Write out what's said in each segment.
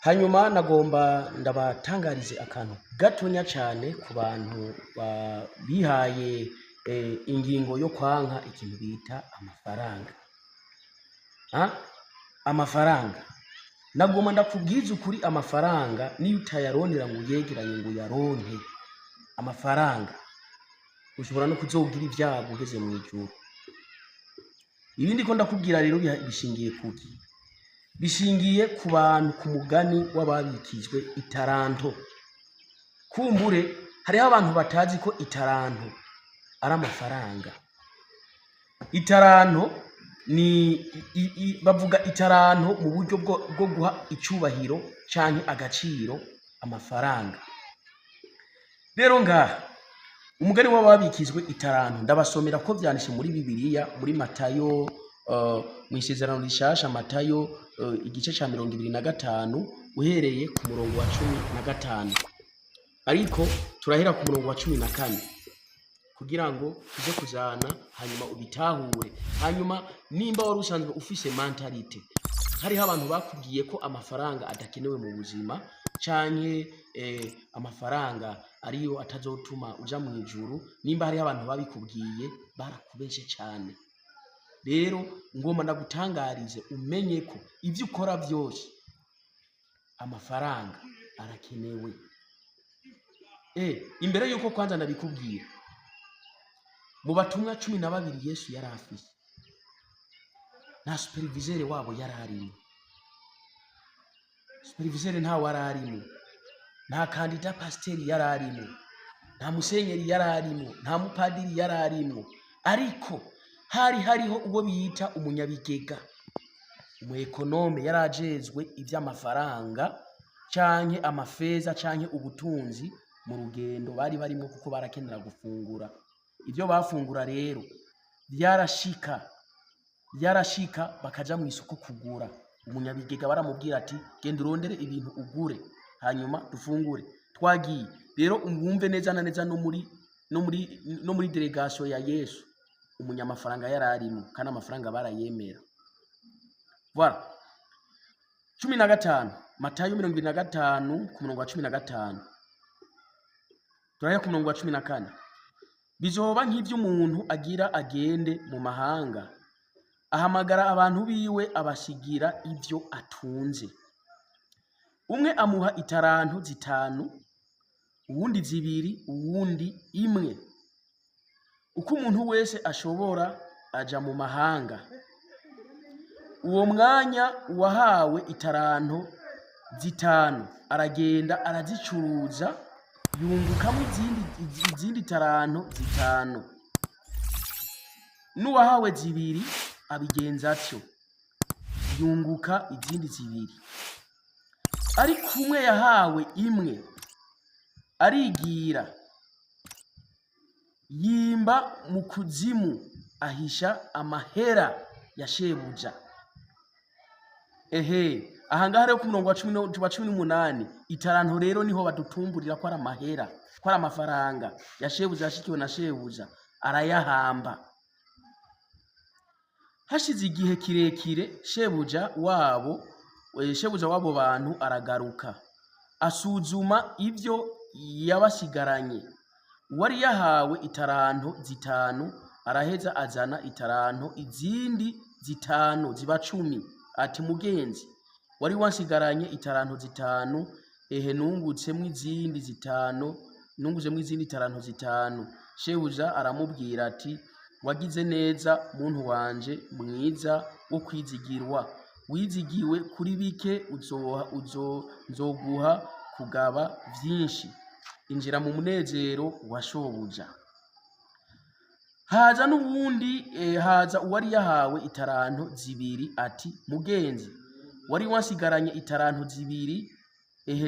Hanyuma nagomba ndabatangarize akantu gatonya cane ku bantu bihaye ingingo yo kwanka ikintu bita amafaranga. Amafaranga nagomba ndakubwiza ukuri, amafaranga niyo utayarondera ngo uyegeranye ngo uyaronke, amafaranga ushobora no kuzogira ibyago ugeze mu ijuru. Ibindi ko ndakubwira rero bishingiye kuki? Bishingiye ku bantu, ku mugani w'ababikijwe itaranto. Kumbure hariho abantu batazi ko itaranto ari amafaranga. Itaranto ni bavuga itaranto mu buryo bwo guha icubahiro canke agaciro amafaranga. Rero ngaha umugani w'ababikijwe itaranto ndabasomera ko vyanditse muri Bibiliya, muri Matayo, mw'isezerano rishasha Matayo igice ca 25 uhereye ku murongo wa 15, ariko turahera ku murongo wa 14 kugira ngo tuze kujana hanyuma ubitahure. Hanyuma nimba wari usanzwe ufise mentalite, hariho abantu bakubwiye ko amafaranga adakenewe mu buzima canke amafaranga ariyo atazotuma uja mu ijuru, nimba hariho abantu babikubwiye barakubeshe cane. Rero ngomba ndagutangarize umenye ko ivyo ukora vyose amafaranga arakenewe. Imbere yuko kwanza ndabikubwira, mu batumwa 12 Yesu yari afise, nta superviseur wabo yari arimo. Superviseur nta wari arimo, nta kandida pasiteri yari arimo, nta musenyeri yari arimo, nta mupadiri yari arimo, ariko hariho uwo bita umunyabigega, umu ekonome yari ajejwe ivy'amafaranga canke amafeza canke ubutunzi mu rugendo bari barimo, kuko barakenera gufungura. Ivyo bafungura rero vyarashika bakaja mu isoko kugura. Umunyabigega baramubwira ati genda urondere ibintu ugure hanyuma dufungure. Twagiye rero umwumve neza na neza no muri delegation ya Yesu umunyamafaranga yari arimo, kandi amafaranga barayemera. Voilà. 15 Matayo 25 ku murongo wa 15 turaya ku murongo wa 14. Bizoba nk'ivyo umuntu agira agende mu mahanga, ahamagara abantu biwe abashigira ivyo atunze. Umwe amuha itaranto 5, uwundi 2, uwundi 1. Uko umuntu wese ashobora aja mu mahanga. Uwo mwanya uwahawe itaranto 5 aragenda arazicuruza, yungukamo izindi taranto 5. N'uwahawe 2 abigenza atyo, yunguka izindi 2. Ariko umwe yahawe 1 arigira, yimba mu kuzimu, ahisha amahera ya shebuja. Ahangaha rero ku murongo wa 18 itaranto rero niho badutumburira ko ari amahera, ko ari amafaranga ya shebuja, yashikiwe na shebuja, arayahamba. Hashize igihe kirekire shebuja wabo bantu aragaruka, asuzuma ivyo yabasigaranye. Uwari yahawe itaranto 5 araheza azana itaranto izindi 5 ziba 10, ati mugenzi, wari wansigaranye itaranto 5, nunguzemwo izindi 5. Shebuja aramubwira ati wagize neza muntu wanje mwiza wo kwizigirwa, wizigiwe kuri bike nzoguha kugaba vyinshi, injira mu munezero wa shobuja. Haza uwari yahawe itaranto 2 ati mugenzi, wari wansigaranye itaranto 2,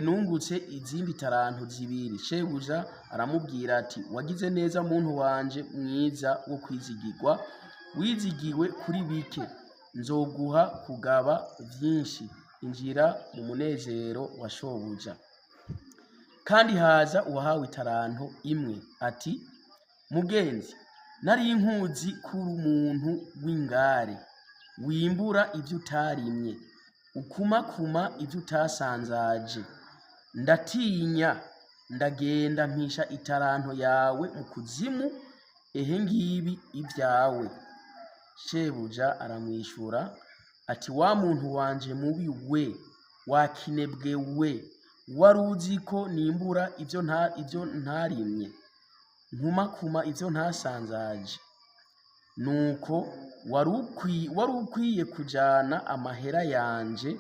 nungutse izindi taranto 2. Shebuja aramubwira ati wagize neza muntu wanje mwiza wo kwizigirwa, wizigiwe kuri bike nzoguha kugaba vyinshi, injira mu munezero wa shobuja. Kandi haza uwahawe itaranto 1 ati mugenzi, nari nkuzi kuri umuntu w'ingare, wimbura ivyo utarimye, ukumakuma ivyo utasanzaje. Ndatinya ndagenda mpisha itaranto yawe mu kuzimu, ehe ngibi ivyawe. Shebuja aramwishura ati wa muntu wanje mubi we, wakinebwe we, waruzi ko nimbura ivyo ntarimye, nkumakuma ivyo ntasanzaje. Nuko wari ukwiye kujana amahera yanje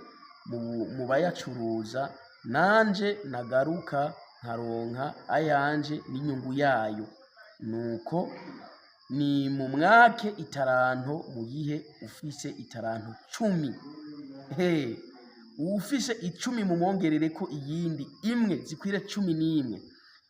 mu bayacuruza, nanje nagaruka nkaronka ayanje n'inyungu yayo. Nuko ni mu mwake itaranto muyihe ufise itaranto 10. Ufise 10 mumwongerereko iyindi imwe zikwire 11,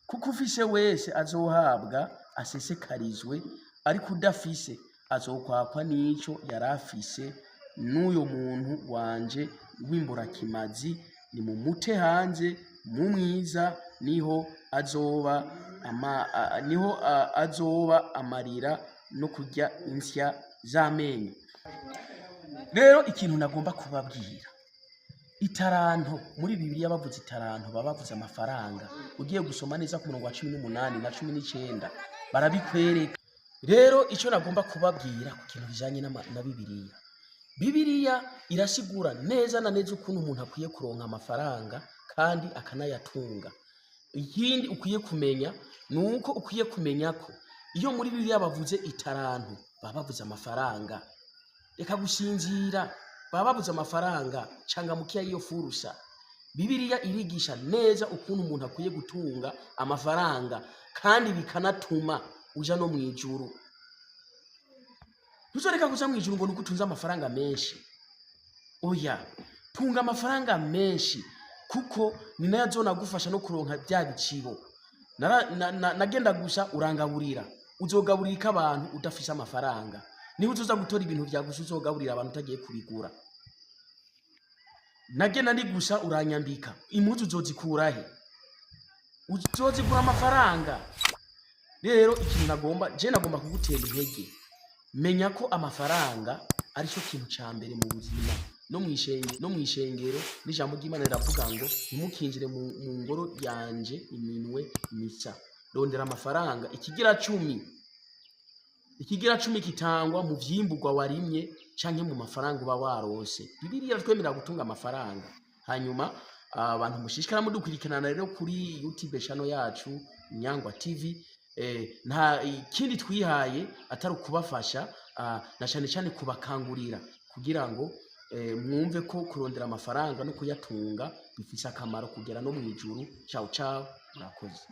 kuko ufise wese azohabwa asesekarizwe, ariko udafise azokwakwa n'ico yarafise. N'uyo muntu wanje w'imburakimazi ni mumute hanze mu mwiza, niho azoba amarira no kurya insya z'amenyo. Rero ikintu nagomba kubabwira, itaranto muri Bibiliya bavuze itaranto baba bavuze amafaranga. Ugiye gusoma neza ku murongo wa 18 na 19 barabikwereka. Rero ico nagomba kubabwira ku kintu bijanye na Bibiliya, Bibiliya irasigura neza na neza ukuntu umuntu akwiye kuronka amafaranga kandi akanayatunga. Ikindi ukwiye kumenya nuko ukwiye kumenya ko iyo muri Bibiliya bavuze itaranto baba bavuze amafaranga. Reka gusinzira, baba bavuze amafaranga, changamukia iyo fursa. Bibiliya irigisha neza ukuntu umuntu akwiye gutunga amafaranga kandi bikanatuma uja no mwijuru. Ntuzoreka kuja mwijuru ngo nuko utunze amafaranga menshi. Oya, tunga amafaranga menshi kuko ni nayo azonagufasha no kuronka bya bicibo. Nagenda gusa urangaburira, uzogaburira abantu udafise amafaranga. Niho uzoza gutora ibintu vyagusha uzogaburira abantu utagiye kubigura. Nagenda ndi gusa uranyambika, impuzu uzozikura he? Uzozigura amafaranga. Rero ikintu nagomba kugutera intege, menya ko amafaranga ari cyo kintu ca mbere mu buzima. No mwishengero n'ijambo ry'Imana riravuga ngo ntimukinjire mu ngoro yanje iminwe misa. Rondera amafaranga. Ikigira 10 kitangwa mu vyimburwa warimye canke mu mafaranga uba warose. Bibiliya twemera gutunga amafaranga. Hanyuma abantu mushishikara mudukurikirana rero kuri YouTube channel yacu Nyangwa TV. Nta ikindi twihaye atari kubafasha na cyane kubakangurira kugira ngo mwumve ko kurondera amafaranga no kuyatunga bifise akamaro kugera no mwijuru. Ciao ciao, murakoze.